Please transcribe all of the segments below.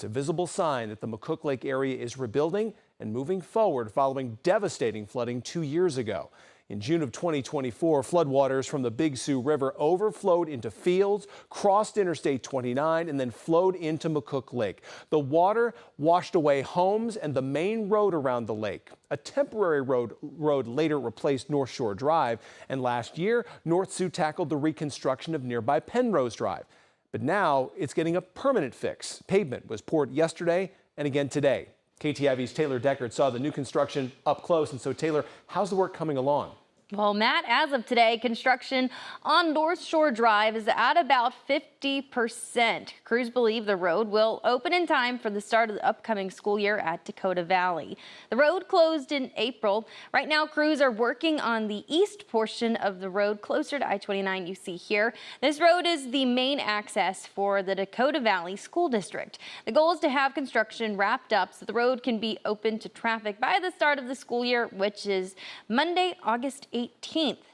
It's a visible sign that the McCook Lake area is rebuilding and moving forward following devastating flooding 2 years ago. In June of 2024, floodwaters from the Big Sioux River overflowed into fields, crossed Interstate 29, and then flowed into McCook Lake. The water washed away homes and the main road around the lake. A temporary road later replaced Northshore Drive, and last year, North Sioux tackled the reconstruction of nearby Penrose Drive. But now it's getting a permanent fix. Pavement was poured yesterday and again today. KTIV's Taylor Deckard saw the new construction up close. And so, Taylor, how's the work coming along? Well, Matt, as of today, construction on Northshore Drive is at about 50%. Crews believe the road will open in time for the start of the upcoming school year at Dakota Valley. The road closed in April. Right now, crews are working on the east portion of the road closer to I-29 you see here. This road is the main access for the Dakota Valley School District. The goal is to have construction wrapped up so the road can be open to traffic by the start of the school year, which is Monday, August 18th.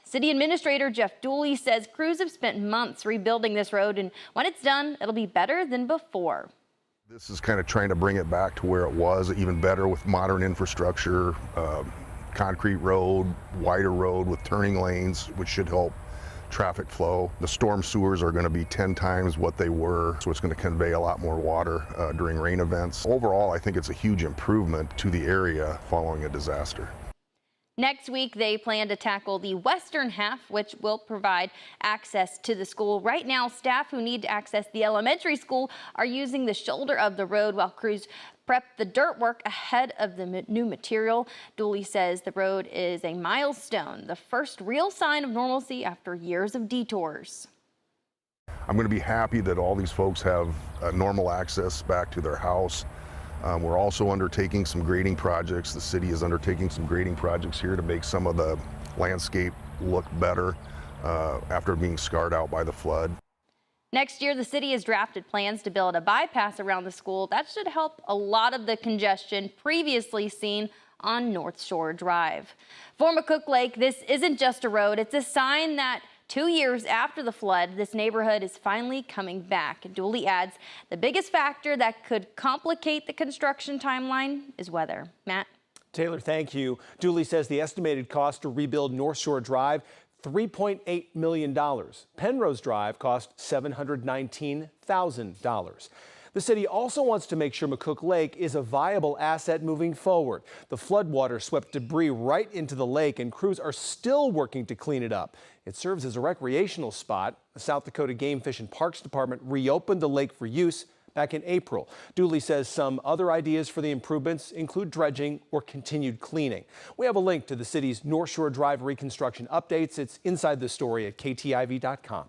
City Administrator Jeff Dooley says crews have spent months rebuilding this road, and when it's done, it'll be better than before. This is kind of trying to bring it back to where it was, even better with modern infrastructure, concrete road, wider road with turning lanes, which should help traffic flow. The storm sewers are going to be 10 times what they were, so it's going to convey a lot more water during rain events. Overall, I think it's a huge improvement to the area following a disaster. Next week, they plan to tackle the western half, which will provide access to the school. Right now, staff who need to access the elementary school are using the shoulder of the road while crews prep the dirt work ahead of the new material. Dooley says the road is a milestone, the first real sign of normalcy after years of detours. I'm going to be happy that all these folks have normal access back to their house. We're also undertaking some grading projects. The city is undertaking some grading projects here to make some of the landscape look better after being scarred out by the flood. Next year, the city has drafted plans to build a bypass around the school. That should help a lot of the congestion previously seen on Northshore Drive. For McCook Lake, this isn't just a road. It's a sign that 2 years after the flood, this neighborhood is finally coming back. Dooley adds the biggest factor that could complicate the construction timeline is weather. Matt? Taylor, thank you. Dooley says the estimated cost to rebuild Northshore Drive, $3.8 million. Penrose Drive cost $719,000. The city also wants to make sure McCook Lake is a viable asset moving forward. The floodwater swept debris right into the lake, and crews are still working to clean it up. It serves as a recreational spot. The South Dakota Game Fish and Parks Department reopened the lake for use back in April. Dooley says some other ideas for the improvements include dredging or continued cleaning. We have a link to the city's Northshore Drive reconstruction updates. It's inside the story at KTIV.com.